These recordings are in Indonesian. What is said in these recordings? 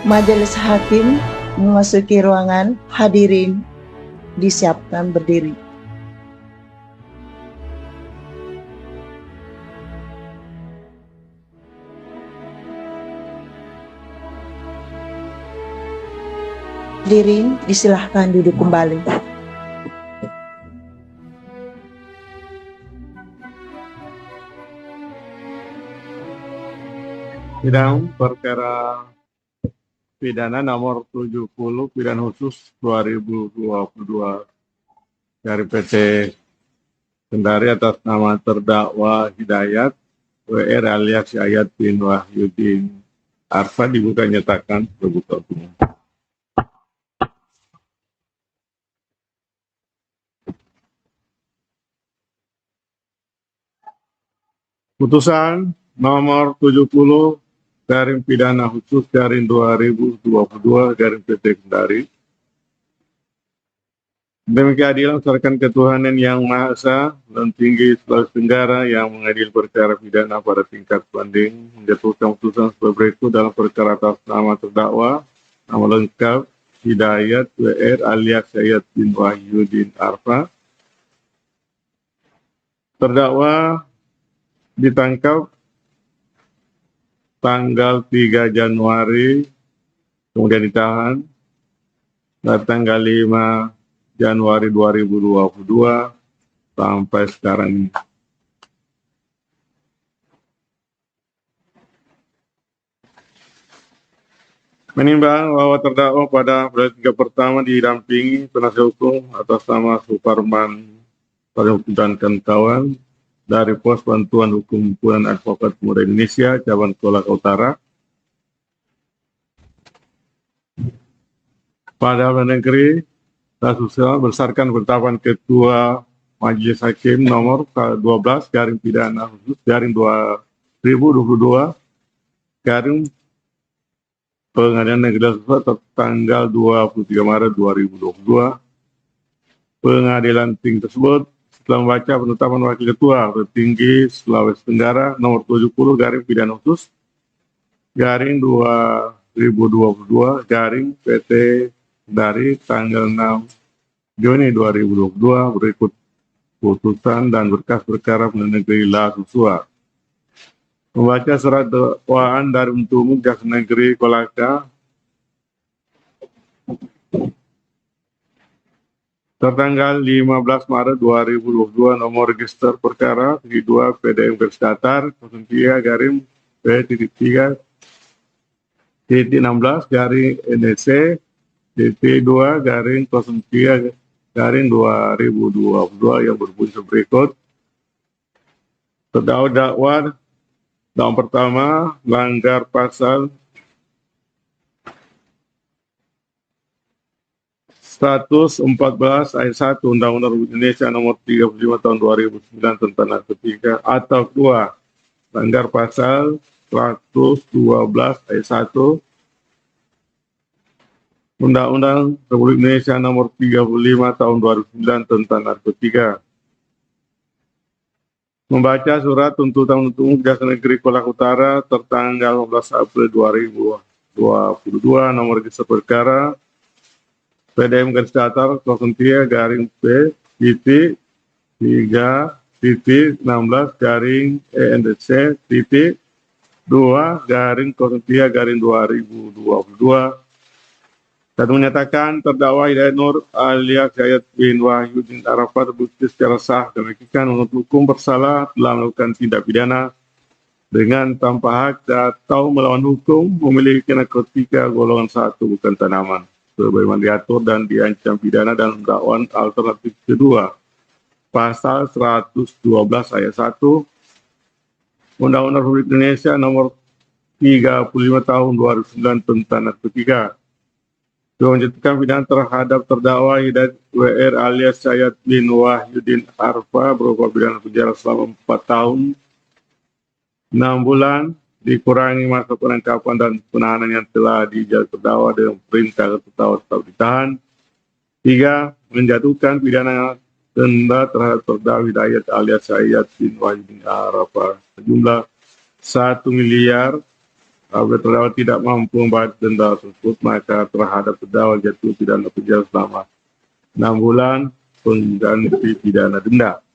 Majelis hakim memasuki ruangan, hadirin disiapkan berdiri. Hadirin disilahkan duduk kembali. Sidang perkara pidana nomor 70 pidana khusus 2022 dari PT Kendari atas nama terdakwa Hidayat WR alias Yayat bin Wahyudin Arfa dibuka nyatakan terbuka umum. Putusan nomor 70 garing pidana khusus garing 2022 garing PT Kendari demi keadilan serahkan ketuhanan yang Maha Esa dan tinggi Sulawesi Tenggara yang mengadili perkara pidana pada tingkat banding menjatuhkan putusan sebagai berikut dalam perkara atas nama terdakwa nama lengkap Hidayat WR alias Yayat bin Wahyudin Arfa. Terdakwa ditangkap tanggal 3 Januari, kemudian ditahan dan tanggal 5 Januari 2022 sampai sekarang ini. Menimbang bahwa terdakwa pada tingkat pertama didampingi penasihat hukum atas nama Suparman dan kawan dari Pos Bantuan Hukum Himpunan Advokat Pemuda Indonesia, Cabang Kolaka Utara. Pada negeri Sosial berdasarkan penetapan Ketua Majelis Hakim nomor 12 garing pidana khusus garing 2022 garing Pengadilan Negeri Sosial tanggal 23 Maret 2022. Pengadilan tinggi tersebut setelah membaca penetapan Wakil Ketua Tertinggi Sulawesi Tenggara nomor 70 garing pidana khusus garing 2022 garing PT dari tanggal 6 Juni 2022 berikut putusan dan berkas perkara Pengadilan Negeri La Susua. Membaca surat dakwaan dari Penuntut Umum Jaksa Negeri Kolaka tertanggal 15 Maret 2022 nomor register perkara 2 PDM garis datar 03 garing P.3 16 garing NEC DP2 garing 03 garing 2022 yang berbunyi berikut. Terdakwa dakwa dakwaan pertama melanggar pasal 114 ayat 1 Undang-Undang Republik Indonesia nomor 35 tahun 2009 tentang narkotika atau kedua melanggar pasal 112 ayat 1 Undang-Undang Republik Indonesia nomor 35 tahun 2009 tentang narkotika. Membaca surat tuntutan umum Jaksa Negeri Kolaka Utara tertanggal 15 April 2022 nomor register perkara PDM garis datar 03 garing P titik 3 titik 16 garing ENDC titik 2 garing 03 garing 2022 dan menyatakan terdakwa Hidayat Nur alias Yayat bin Wahyudin Arfa terbukti secara sah dan meyakinkan menurut hukum bersalah telah melakukan tindak pidana dengan tanpa hak atau melawan hukum memiliki narkotika golongan 1 bukan tanaman sebagaimana diatur dan diancam pidana dan dakwaan alternatif kedua pasal 112 ayat 1 Undang-Undang Republik Indonesia nomor 35 tahun 2009 tentang narkotika. Menjatuhkan pidana terhadap terdakwa Hidayat WR alias Yayat bin Wahyudin Arfa berupa pidana penjara selama 4 tahun 6 bulan dikurangi masa penangkapan dan penahanan yang telah dijalani terdakwa dengan perintah terdakwa tetap ditahan. 3. Menjatuhkan pidana denda terhadap terdakwa Hidayat alias Yayat bin Wahyudin Arfa sejumlah 1 miliar Apabila terdakwa tidak mampu membayar denda tersebut, maka terhadap terdakwa jatuh pidana penjara selama 6 bulan pengganti pidana denda.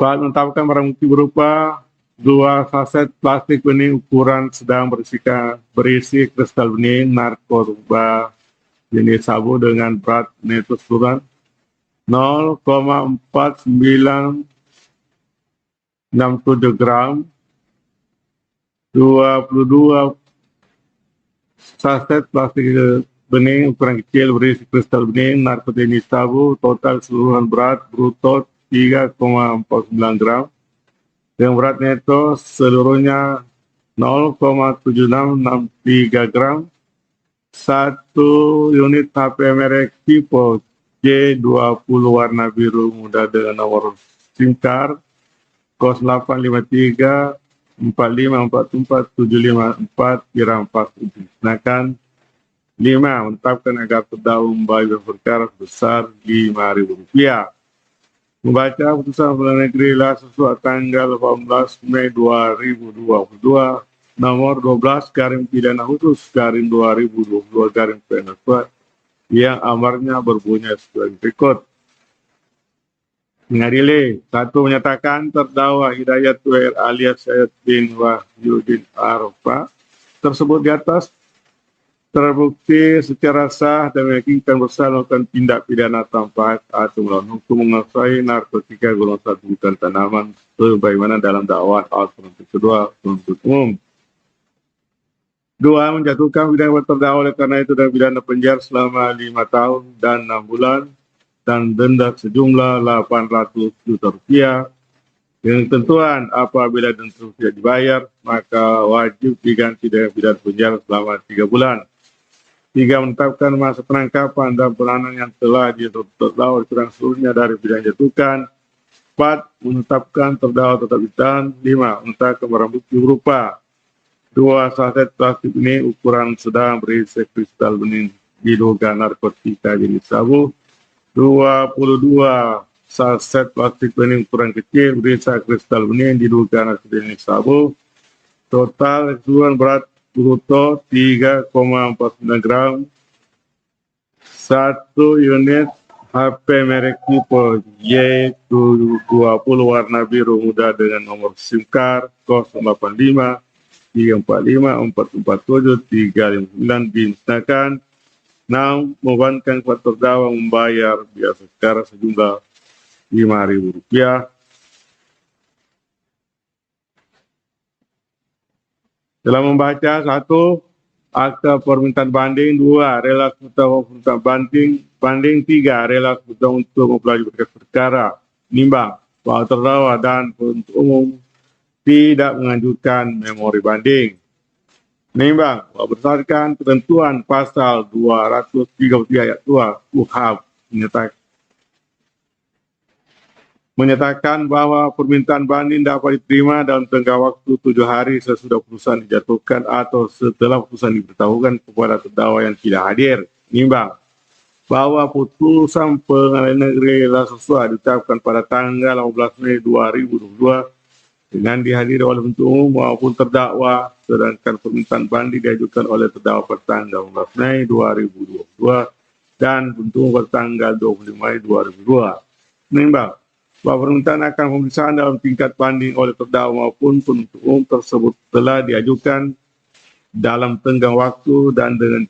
4. Menetapkan barang bukti berupa 2 saset plastik bening ukuran sedang berisi kristal bening narkoba jenis sabu dengan berat neto keseluruhan 0,4967 gram, 22 saset plastik bening ukuran kecil berisi kristal bening narkoba jenis sabu, total keseluruhan berat bruto 3,49 gram, dengan berat neto seluruhnya 0,7663 gram, 1 unit HP merek tipe J20 warna biru muda dengan nomor SIM card 0853 4544754 kira 47. Sedangkan 5. Menetapkan agar terdakwa membayar perkara sebesar Rp5.000. Membaca putusan Pengadilan Negeri Lasusua tanggal 18 Mei 2022 nomor 12 garing pidana khusus garing 2022 garing pidana kuat yang amarnya berbunyi sebagai berikut. Mengadili 1. Menyatakan terdakwa Hidayat WR alias Syed bin Wahyudin Arfa tersebut di atas terbukti secara sah dan meyakinkan bersalah melakukan tindak pidana tanpa hak atau melawan hukum menguasai narkotika golongan 1 bukan tanaman sebagaimana dalam dakwaan alat penuntut kedua penuntut umum. 2. Menjatuhkan pidana kepada terdakwa oleh karena itu dan pidana penjara selama 5 tahun dan 6 bulan dan denda sejumlah Rp800 juta dengan ketentuan apabila denda tersebut tidak dibayar maka wajib diganti dengan pidana penjara selama 3 bulan. 3. Menetapkan masa penangkapan dan penahanan yang telah terdakwa dikurang seluruhnya dari pidana jatuhkan. 4. Menetapkan terdakwa tetap ditahan. 5. Menetapkan barang bukti berupa 2 saset plastik bening ukuran sedang berisi kristal bening diduga narkotika jenis sabu, 22 saset plastik bening ukuran kecil berisi kristal bening diduga narkotika jenis sabu, total keseluruhan berat bruto 3,49 gram, 1 unit HP merek tipe J20 warna biru muda dengan nomor SIM card 085 345 447 359 dimusnahkan. 6. Membebankan kepada terdakwa membayar biaya secara sejumlah Rp5.000. Telah membaca 1. Akta permintaan banding. 2. Rela permintaan banding. 3. Rela untuk mempelajari berkas perkara. Nimbang bahwa terdakwa dan penuntut umum tidak mengajukan memori banding. Nimbang bahwa berdasarkan ketentuan pasal 233 ayat 2 KUHP menyatakan bahwa permintaan banding dapat diterima dalam tenggang waktu 7 hari sesudah putusan dijatuhkan atau setelah putusan diberitahukan kepada terdakwa yang tidak hadir. Nimbang bahwa putusan Pengadilan Negeri Lasusua diucapkan pada tanggal 18 Mei 2022 dengan dihadiri oleh penuntut umum maupun terdakwa, sedangkan permintaan banding diajukan oleh terdakwa pada tanggal 18 Mei 2022 dan penuntut umum pada tanggal 25 Mei 2022. Nimbang bahwa permintaan akan pemeriksaan dalam tingkat banding oleh terdakwa maupun penuntut umum tersebut telah diajukan dalam tenggang waktu dan dengan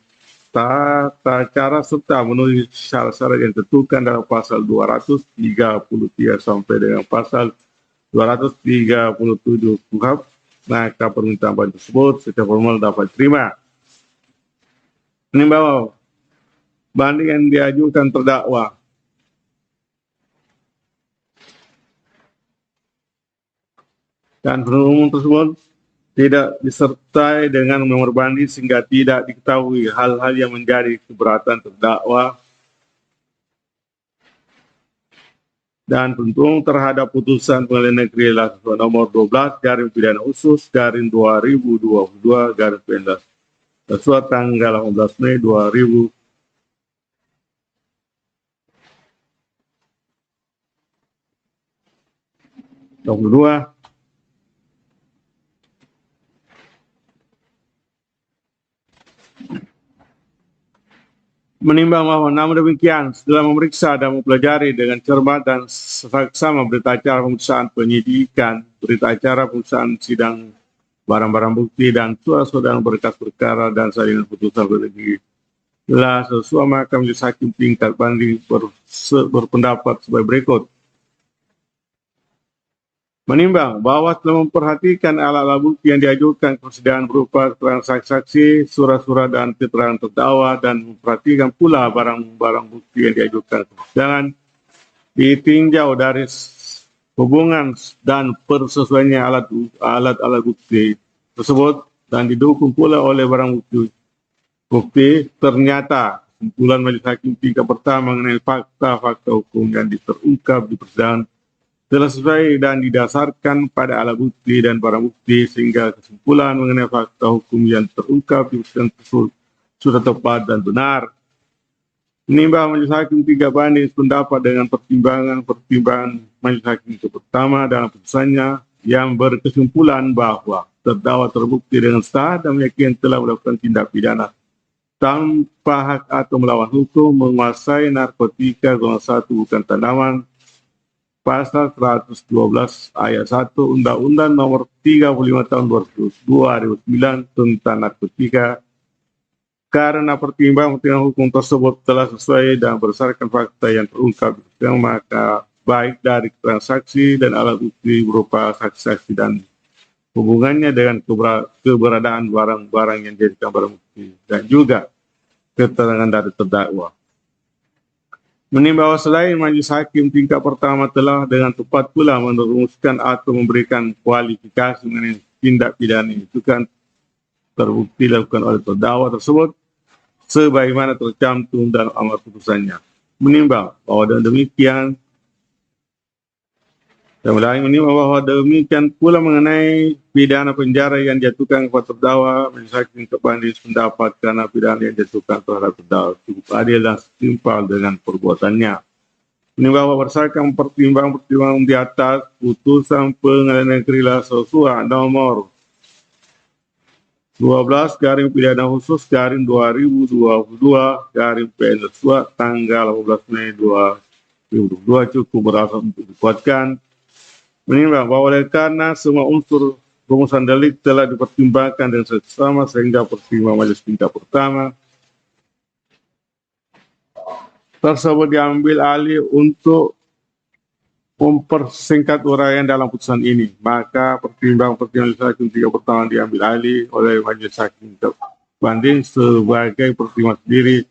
tata cara serta memenuhi syarat-syarat yang ditentukan dalam pasal 233 sampai dengan pasal 237 KUHP, maka permintaan banding tersebut secara formal dapat diterima. Menimbang bahwa banding yang diajukan terdakwa dan penuntut umum tersebut tidak disertai dengan memori banding sehingga tidak diketahui hal-hal yang menjadi keberatan terdakwa dan penuntut umum terhadap putusan Pengadilan Negeri Lasusua nomor 12 garing pidana khusus garing 2022 garing pidana Lasusua tanggal 18 Mei 2022. Menimbang bahwa namun demikian setelah memeriksa dan mempelajari dengan cermat dan seksama berita acara pemeriksaan penyidikan, berita acara pemeriksaan sidang barang-barang bukti dan surat-surat berkas perkara dan salinan putusan lah sesuai maka majelis hakim tingkat banding berpendapat sebagai berikut. Menimbang bahwa setelah memperhatikan alat-alat bukti yang diajukan ke persidangan berupa keterangan saksi-saksi, surat-surat dan keterangan terdakwa dan memperhatikan pula barang-barang bukti yang diajukan ke persidangan, ditinjau dari hubungan dan persesuaiannya alat-alat bukti tersebut dan didukung pula oleh barang bukti ternyata kesimpulan majelis hakim tingkat pertama mengenai fakta-fakta hukum yang terungkap di persidangan telah sesuai dan didasarkan pada alat bukti dan barang bukti sehingga kesimpulan mengenai fakta hukum yang terungkap di persidangan tersebut sudah tepat dan benar. Menimbang majelis hakim tingkat banding pendapat dengan pertimbangan majelis hakim tingkat pertama dalam putusannya yang berkesimpulan bahwa terdakwa terbukti dengan sah dan meyakinkan telah melakukan tindak pidana tanpa hak atau melawan hukum menguasai narkotika golongan 1 bukan tanaman pasal 112 ayat 1 Undang-Undang Nomor 35 Tahun 2009 tentang narkotika, karena pertimbangan hukum tersebut telah sesuai dan berdasarkan fakta yang terungkap, maka baik dari keterangan saksi dan alat bukti berupa saksi-saksi dan hubungannya dengan keberadaan barang-barang yang dijadikan barang bukti dan juga keterangan dari terdakwa. Menimbang selain majelis hakim tingkat pertama telah dengan tepat pula merumuskan atau memberikan kualifikasi mengenai tindak pidana itu kan terbukti dilakukan oleh terdakwa tersebut sebagaimana tercantum dalam amar putusannya. Menimbang bahwa demikian bahwa demikian pula mengenai pidana penjara yang dijatuhkan kepada terdakwa, majelis hakim banding pendapat karena pidana yang dijatuhkan terhadap terdakwa cukup adil dan setimpal dengan perbuatannya. Menimbang bahwa berdasarkan pertimbangan di atas, putusan Pengadilan Negeri Lasosua nomor 12 garing pidana khusus garing 2022 garing PN Lasua tanggal 18 Mei 2022 cukup beralasan untuk dikuatkan. Menimbang bahwa oleh karena semua unsur rumusan delik telah dipertimbangkan dengan seksama sehingga pertimbangan majelis tingkat pertama tersebut diambil alih untuk mempersingkat uraian dalam putusan ini, maka pertimbangan majelis hakim tingkat pertama diambil alih oleh majelis hakim tingkat banding sebagai pertimbangan sendiri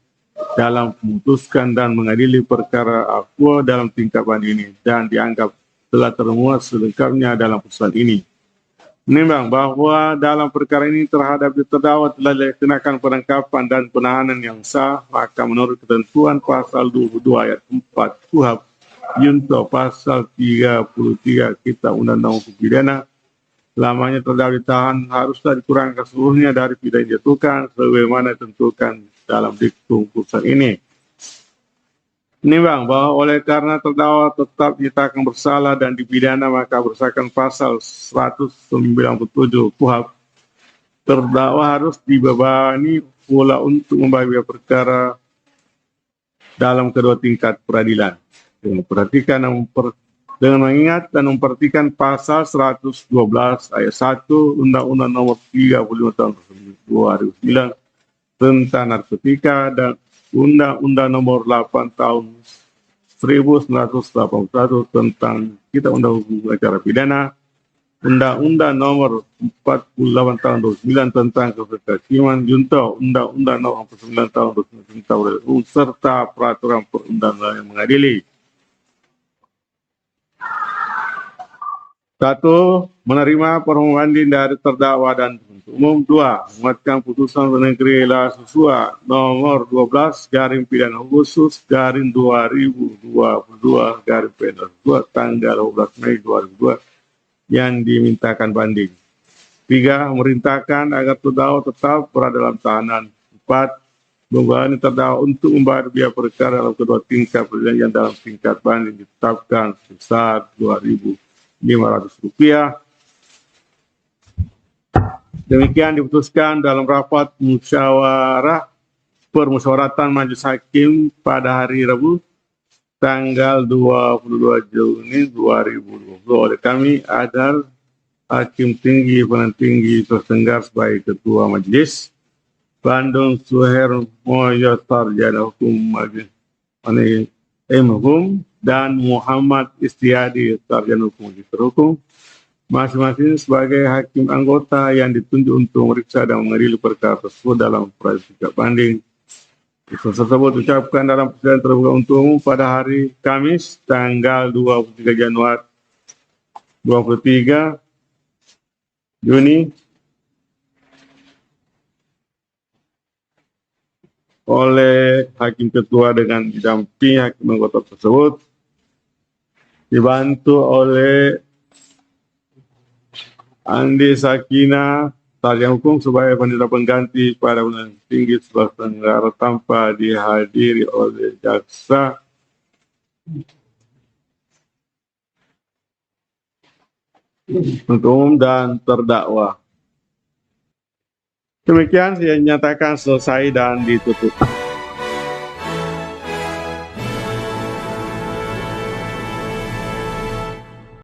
dalam memutuskan dan mengadili perkara akwa dalam tingkat banding ini dan dianggap telah termuat selengkapnya dalam putusan ini. Menimbang bahwa dalam perkara ini terhadap terdakwa telah dilaksanakan penangkapan dan penahanan yang sah, maka menurut ketentuan pasal 22 ayat 4 KUHP junto pasal 33 Kitab Undang-Undang Hukum Pidana, lamanya terdakwa ditahan haruslah dikurangkan seluruhnya dari pidana dijatuhkan sebagaimana ditentukan dalam diktum putusan ini. Menimbang bahwa oleh karena terdakwa tetap dinyatakan bersalah dan dipidana, maka berdasarkan pasal 197 KUHP, terdakwa harus dibebani pula untuk membayar perkara dalam kedua tingkat peradilan. Dengan mengingat dan memperhatikan pasal 112 ayat 1 Undang-Undang Nomor 35 Tahun 2009 tentang narkotika dan Undang-Undang Nomor 8 Tahun 1981 tentang Kitab Undang Hukum Acara Pidana, Undang-Undang Nomor 48 Tahun 2009 tentang Kehakiman junto Undang-Undang Nomor 49 Tahun 2009 serta peraturan perundang-undangan yang mengadili. 1. Menerima permohonan banding dari terdakwa dan penuntut umum. 2. Menguatkan putusan Negeri Lasosua nomor 12 garing pidana khusus garing 2022 garing PN Lasosua tanggal 12 Mei 2002 yang dimintakan banding. 3. Memerintahkan agar terdakwa tetap berada dalam tahanan. 4. Membebani terdakwa untuk membayar biaya perkara dalam kedua tingkat peradilan yang dalam tingkat banding ditetapkan sebesar Rp2.500. Demikian diputuskan dalam rapat musyawarah permusyawaratan majelis hakim pada hari Rabu tanggal 22 Juni 2020 oleh kami Adar Hakim Tinggi Pengadilan Tinggi Tertenggar sebagai Ketua Majelis, Bandung Suher Moyo Sarjana Hukum Hukum dan Muhammad Istiadi Sarjana Hukum masing-masing sebagai hakim anggota yang ditunjuk untuk memeriksa dan mengadili perkara tersebut dalam proses banding. Keputusan tersebut diucapkan dalam persidangan terbuka untuk umum pada hari Kamis tanggal 23 Januari 23 Juni oleh hakim ketua dengan didampingi hakim anggota tersebut, dibantu oleh Andi Sakina Sarjana Hukum sebagai penilai pengganti pada Pengadilan Tinggi Sulawesi Tenggara tanpa dihadiri oleh jaksa penuntut umum dan terdakwa. Demikian saya nyatakan selesai dan ditutup.